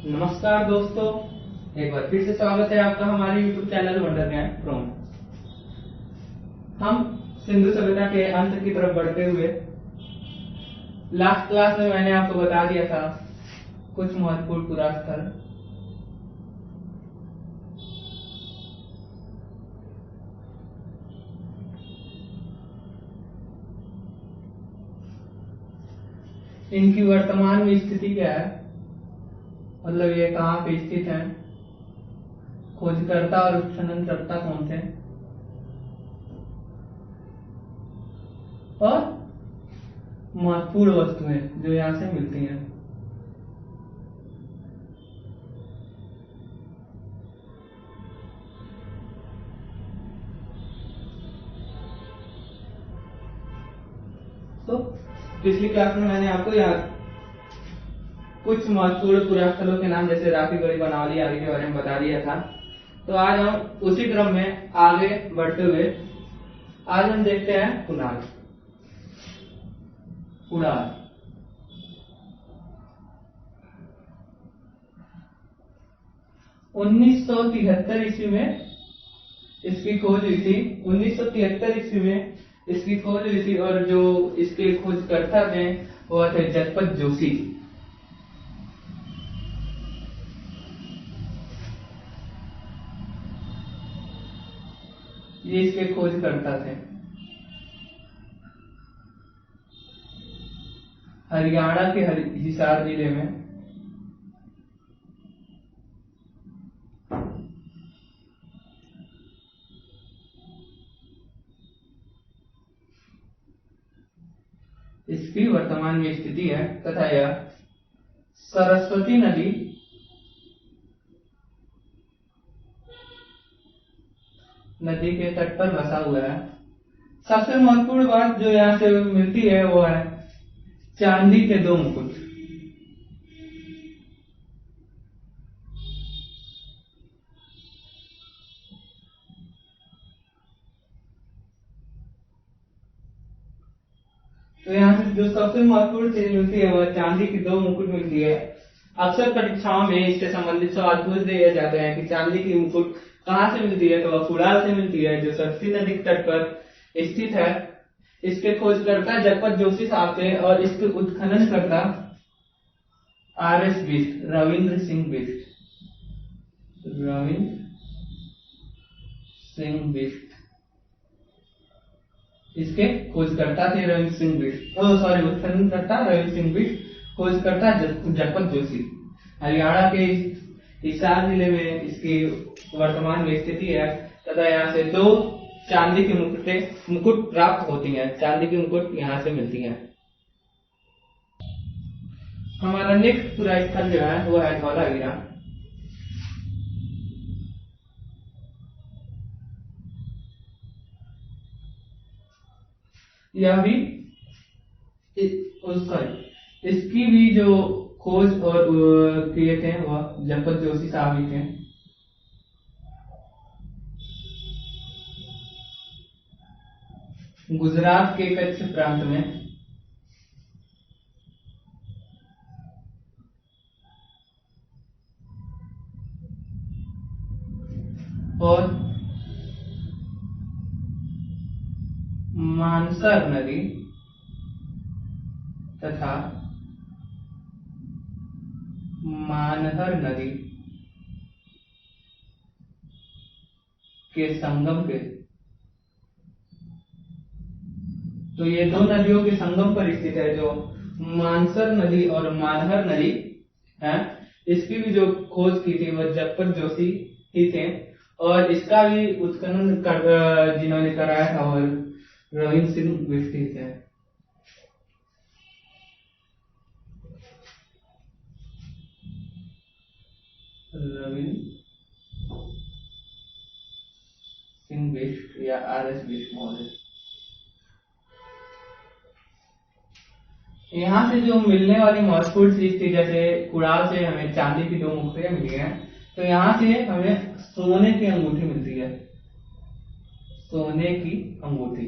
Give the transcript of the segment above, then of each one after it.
नमस्कार दोस्तों, एक बार फिर से स्वागत है आपका हमारे YouTube चैनल वंडर ज्ञान प्रो। हम सिंधु सभ्यता के अंत की तरफ बढ़ते हुए लास्ट क्लास में मैंने आपको बता दिया था कुछ महत्वपूर्ण पुरास्थल। इनकी वर्तमान में स्थिति क्या है, मतलब ये कहाँ पे स्थित है, खोजकर्ता और उत्खननकर्ता कौन थे, और महत्वपूर्ण वस्तुएं जो यहाँ से मिलती हैं। तो पिछली क्लास में मैंने आपको यहाँ कुछ महत्वपूर्ण पुरास्थलों के नाम जैसे राखीगढ़ी, बनावली आदि के बारे में बता दिया था। तो आज हम उसी क्रम में आगे बढ़ते हुए आज हम देखते हैं कुणाल। 1973 ईस्वी में इसकी खोज हुई थी। 1973 ईस्वी में इसकी खोज हुई थी और जो इसके खोजकर्ता थे वो थे जगपत जोशी। ये इसके खोजकर्ता थे। हरियाणा के हिसार जिले में इसकी वर्तमान में स्थिति है तथा यह सरस्वती नदी के तट पर बसा हुआ है। सबसे महत्वपूर्ण बात जो यहाँ से मिलती है वो है चांदी के 2 मुकुट। तो यहाँ से जो सबसे महत्वपूर्ण चीज मिलती है वह चांदी की 2 मुकुट मिलती है। अक्सर परीक्षाओं में इससे संबंधित सवाल पूछ दिए जाते हैं कि चांदी की मुकुट कहाँ से मिलती है, तो वह कुड़ाल से मिलती है जो सरस्वती नदी के तट पर स्थित है। इसके खोजकर्ता जगपत जोशी साहब थे और इसके उत्खननकर्ता RS बिष्ट, रविंद्र सिंह बिष्ट इसके खोजकर्ता थे। रविंद्र सिंह बिष्ट, उत्खननकर्ता रविंद्र सिंह बिष्ट, खोजकर्ता जगपत जोशी। हरियाणा के हिसार जिले में इसकी वर्तमान में स्थिति है तथा यहाँ से 2 चांदी की मुकुट प्राप्त होती हैं। चांदी की मुकुट यहाँ से मिलती हैं। हमारा नेक्स्ट पुरास्थल जो है वो है धौलावीरा। यह भी इसकी भी जो खोज और किए थे वह जगपत जोशी साहब ही थे। गुजरात के कच्छ प्रांत में और मानसर नदी तथा मानहर नदी के संगम पे, तो ये 2 नदियों के संगम पर स्थित है। जो मानसर नदी और मानहर नदी है, इसकी भी जो खोज की थी वह जगपत जोशी ही थे और इसका भी उत्खनन जिन्होंने कराया था और रविंद्र सिंह बिष्ट ही थे। रविंद्र सिंह बिष्ट या RS बिष्ट महोदय। यहाँ से जो मिलने वाली महत्वपूर्ण चीज थी, जैसे कुड़ाल से हमें चांदी की 2 मुकुटें मिली हैं, तो यहाँ से हमें सोने की अंगूठी मिलती है। सोने की अंगूठी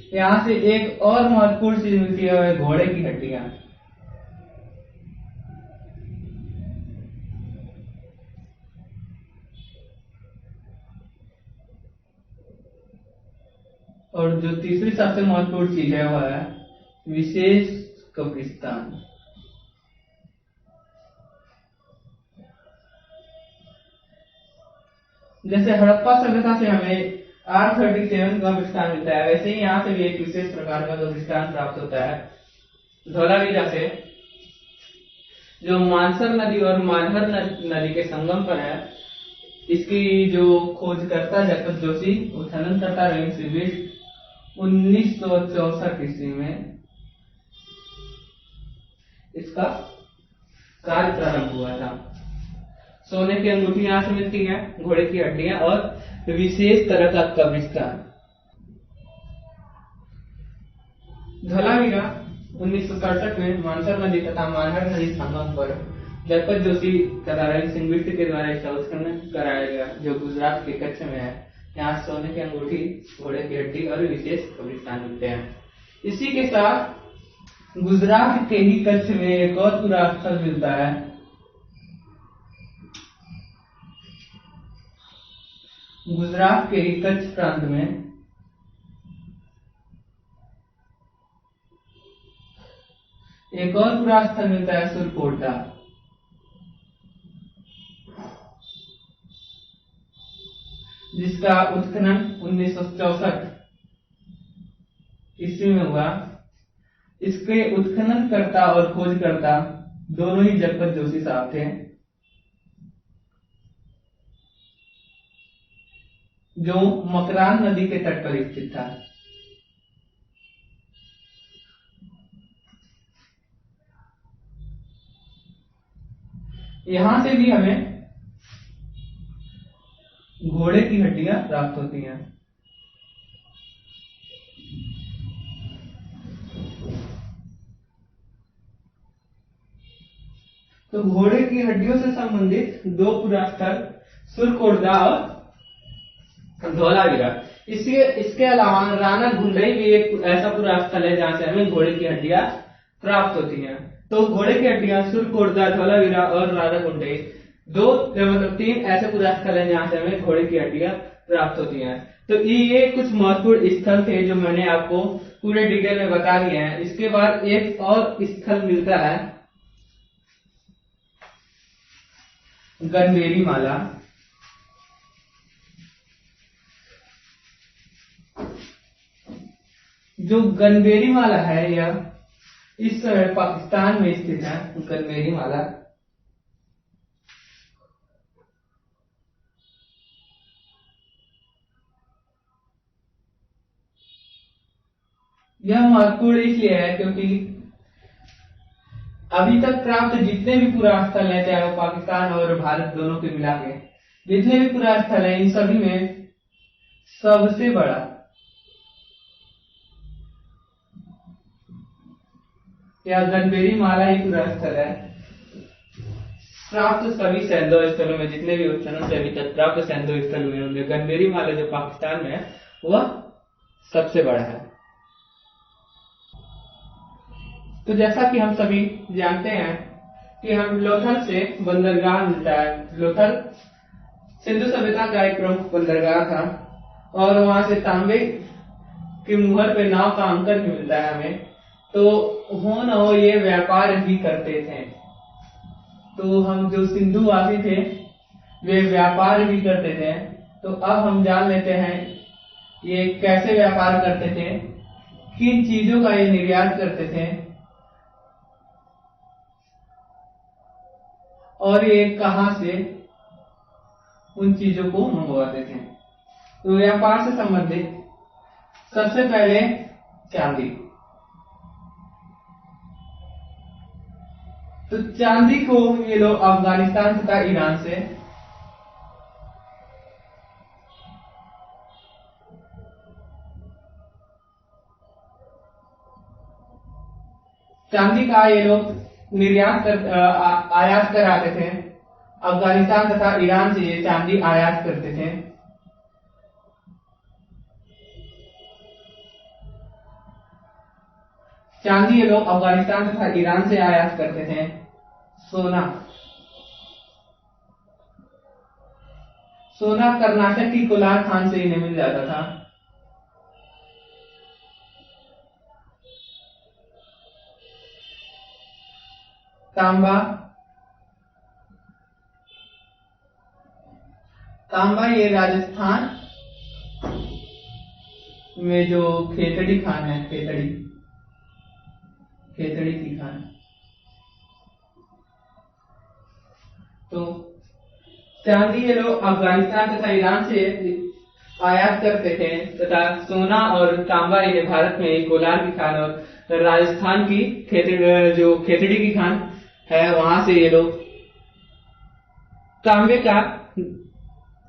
यहाँ से एक और महत्वपूर्ण चीज मिलती है, वह घोड़े की हड्डियां। और जो तीसरी सबसे महत्वपूर्ण चीज है वह है विशेष कब्रिस्तान। जैसे हड़प्पा सभ्यता से हमें R37 कब्रिस्तान मिलता है, वैसे ही यहाँ से भी एक विशेष प्रकार का कब्रिस्तान प्राप्त होता है धौलावीरा से, जो मानसर नदी और मानहर नदी के संगम पर है। इसकी जो खोजकर्ता जगत जोशी उत्खननकर्ता रवींद्र श्रीबिष्ट 1964 ईस्वी में इसका कार्य प्रारंभ हुआ था। सोने की अंगूठी यहां से मिलती है, घोड़े की हड्डियां और विशेष तरह का कब्रिस्तान। धौलावीरा 1967 में मानसर नदी तथा मानहर नदी संगम पर जगपत जोशी तथा रवींद्र सिंह बिष्ट के द्वारा इसका उत्खनन कराया गया, जो गुजरात के कच्छ में है। यहाँ सोने की अंगूठी, घोड़े की हड्डी और विशेष कब्रिस्तान मिलते हैं। इसी के साथ गुजरात के ही कच्छ में एक और पुरास्थल मिलता है, गुजरात के ही कच्छ प्रांत में एक और पुरास्थल मिलता है सुरकोटा, जिसका उत्खनन 1964 ईस्वी में हुआ। इसके उत्खननकर्ता और खोजकर्ता दोनों ही जगपत जोशी साहब थे, जो मकरान नदी के तट पर स्थित था। यहां से भी हमें घोड़े की हड्डियां प्राप्त होती हैं। तो घोड़े की हड्डियों से संबंधित दो पुरास्थल सुरकोटा और धौलावीरा। इसके अलावा राणा गुंडई भी एक ऐसा पुरास्थल है जहां से हमें घोड़े की हड्डियां प्राप्त होती हैं। तो घोड़े की हड्डियां सुरकोटा, धौलावीरा और राणा गुंडई मतलब 3 ऐसे पुरास्थल हैं जहां से हमें घोड़े की हड्डियां प्राप्त होती हैं। तो ये कुछ महत्वपूर्ण स्थल थे जो मैंने आपको पूरे डिटेल में बता दिए हैं। इसके बाद एक और स्थल मिलता है गनबेरी माला। जो गनबेरी माला है यह इस पाकिस्तान में स्थित है। गनबेरी माला यह महत्वपूर्ण इसलिए है क्योंकि अभी तक प्राप्त जितने भी पुरास्थल हैं, चाहे वो पाकिस्तान और भारत दोनों के मिला के जितने भी पुरास्थल हैं, इन सभी में सबसे बड़ा या गनबेरी माला ही पुरास्थल है। प्राप्त सभी सैंधव स्थलों में जितने भी उत्खनन से अभी तक प्राप्त सैंधव स्थल हुए होंगे, गनबेरी माला जो पाकिस्तान में है वह सबसे बड़ा है। तो जैसा कि हम सभी जानते हैं कि हम लोथल से बंदरगाह मिलता है। लोथल सिंधु सभ्यता का एक प्रमुख बंदरगाह था और वहां से तांबे के मुहर पे नाव का अंकर भी मिलता है हमें। तो हो न हो ये व्यापार भी करते थे। तो हम जो सिंधुवासी थे वे व्यापार भी करते थे। तो अब हम जान लेते हैं ये कैसे व्यापार करते थे, किन चीजों का ये निर्यात करते थे और ये कहां से उन चीजों को मंगवाते थे। तो व्यापार से संबंधित सबसे पहले चांदी। तो चांदी को ये लोग अफगानिस्तान तथा ईरान से चांदी का ये लोग आयात कराते थे। अफगानिस्तान तथा ईरान से ये चांदी आयात करते थे। चांदी ये लोग अफगानिस्तान तथा ईरान से आयात करते थे। सोना, सोना कर्नाटक की कोलार खान से इन्हें मिल जाता था। तांबा, तांबा ये राजस्थान में जो खेतड़ी खान है, खेतड़ी, खेतड़ी की खान। तो चांदी ये लोग अफगानिस्तान तथा ईरान से आयात करते थे तथा सोना और तांबा ये भारत में कोलार की खान और राजस्थान की जो खेतड़ी की खान है वहां से ये लोग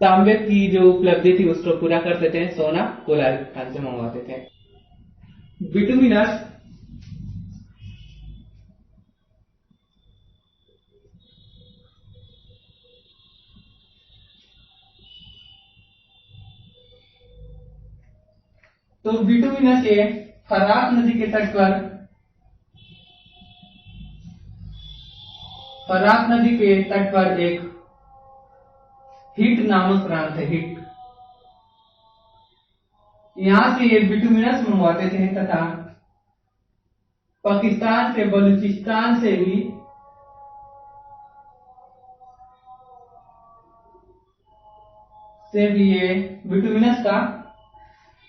तांबे की जो उपलब्धि थी उसको पूरा करते थे। सोना कोलार की खान से मंगवाते थे। बिटुमिनस, तो बिटुमिनस ये फरात नदी के तट पर, फरात नदी के तट पर एक हिट नामक प्रांत है, हिट। यहां से ये बिटुमिनस मंगवाते थे तथा पाकिस्तान के बलूचिस्तान से भी ये बिटुमिनस का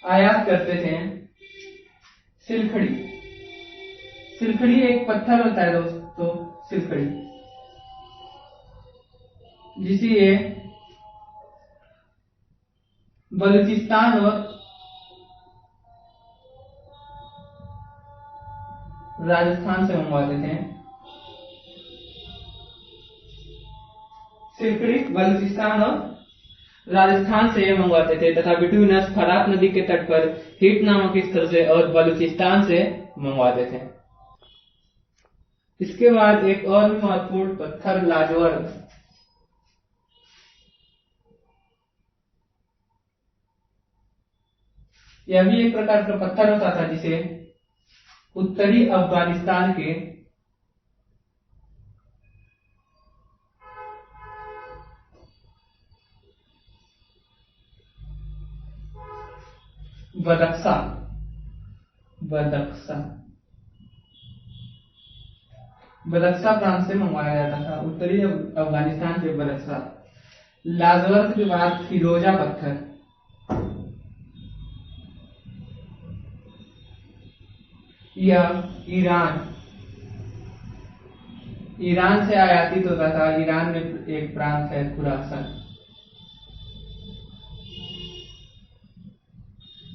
आयात करते थे। सिलखड़ी, सिलखड़ी एक पत्थर होता है दोस्तों, सिलखड़ी, जिसे ये बलूचिस्तान और राजस्थान से मंगवाते थे। सिलखड़ी बलूचिस्तान और राजस्थान से मंगवाते थे तथा बिटुमिनस फरात नदी के तट पर हिट नामक स्थल से और बलूचिस्तान से मंगवाते थे। इसके बाद एक और भी महत्वपूर्ण पत्थर लाजवर्द, यह भी एक प्रकार का पत्थर होता था जिसे उत्तरी अफगानिस्तान के बदक्सा, बदक्सा, बदक्सा प्रांत से मंगवाया जाता था। उत्तरी अफगानिस्तान के बदक्सा। लाजवर्द के बाद फिरोजा पत्थर, यह ईरान से आयातित होता था। ईरान में एक प्रांत है खुरासान,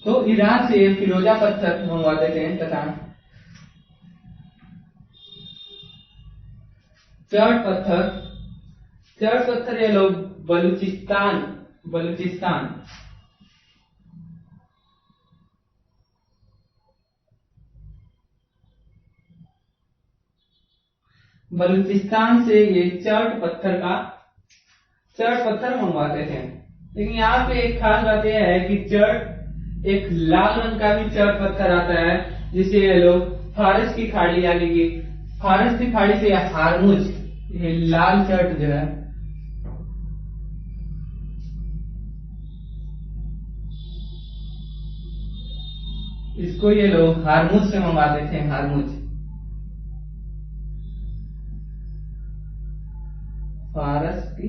तो ईरान से फिरोजा पत्थर मंगवाते थे तथा चर्ट पत्थर, चर्ट पत्थर ये लोग बलूचिस्तान, बलूचिस्तान, बलूचिस्तान से ये चर्ट पत्थर मंगवाते थे। लेकिन यहाँ पे एक खास बात यह है कि चर्ट, एक लाल रंग का भी चर्ट पत्थर आता है जिसे ये लोग फारस की खाड़ी यानी कि फारस की खाड़ी से हारमुज, ये लाल चर्ट जो है इसको ये लोग हारमुज से मंगवाते थे। हारमुज, फारस की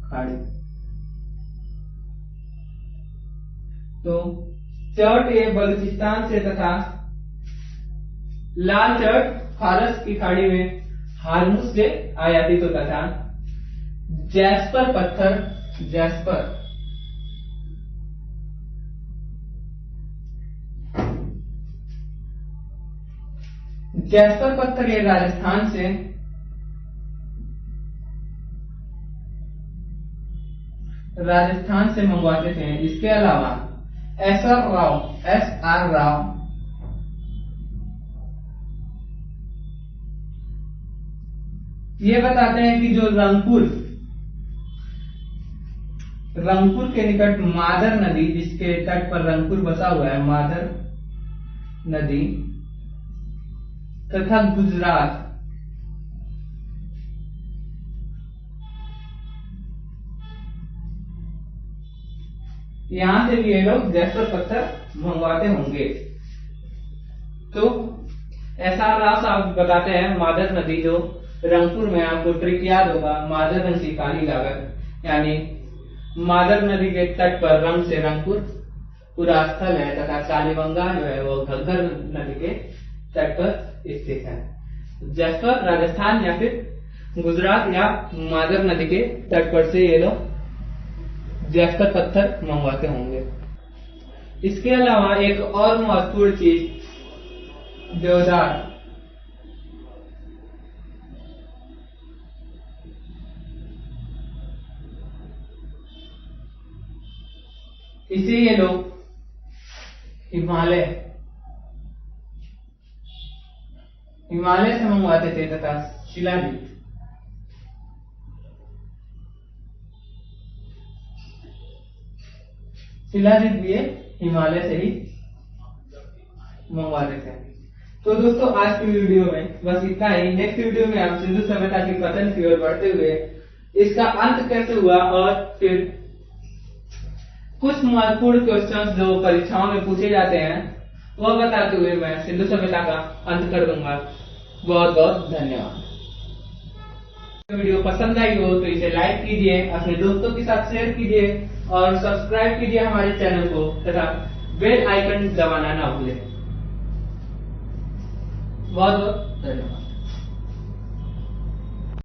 खाड़ी। तो चर्ट ये बलूचिस्तान से तथा लाल चर्ट फारस की खाड़ी में हारमुज से आयातित होता था। जैस्पर पत्थर, जैस्पर, जैस्पर पत्थर ये राजस्थान से मंगवाते थे। इसके अलावा SR राव ये बताते हैं कि जो रंगपुर के निकट मादर नदी, जिसके तट पर रंगपुर बसा हुआ है, मादर नदी तथा गुजरात। यहां से भी ये लोग जैस्पर पत्थर मंगवाते होंगे। तो एसआर राव साहब बताते हैं मादर नदी जो रंगपुर में, आपको ट्रिक याद होगा, मादर रंग की काली लागत, यानी मादर नदी के तट पर रंग से रंगपुर पूरा स्थल है तथा कालीबंगा जो है वो घग्गर नदी के तट पर स्थित है। जैस्पर राजस्थान या फिर गुजरात या मादर नदी के तट पर से ये लोग जैस्पर पत्थर मंगवाते होंगे। इसके अलावा एक और महत्वपूर्ण चीज देवदार। इसे ये लोग हिमालय से मंगवाते थे तथा शिलाजीत भी हिमालय से ही मंगवाते थे। तो दोस्तों आज की वीडियो में बस इतना ही। नेक्स्ट वीडियो में हम सिंधु सभ्यता के पतन की ओर बढ़ते हुए इसका अंत कैसे हुआ और फिर कुछ महत्वपूर्ण क्वेश्चंस जो परीक्षाओं में पूछे जाते हैं वह बताते हुए मैं सिंधु सभ्यता का अंत कर दूंगा। बहुत बहुत धन्यवाद। वीडियो पसंद आई हो तो इसे लाइक कीजिए, अपने दोस्तों के साथ शेयर कीजिए और सब्सक्राइब कीजिए हमारे चैनल को तथा बेल आइकन दबाना ना भूलें। बहुत बहुत धन्यवाद।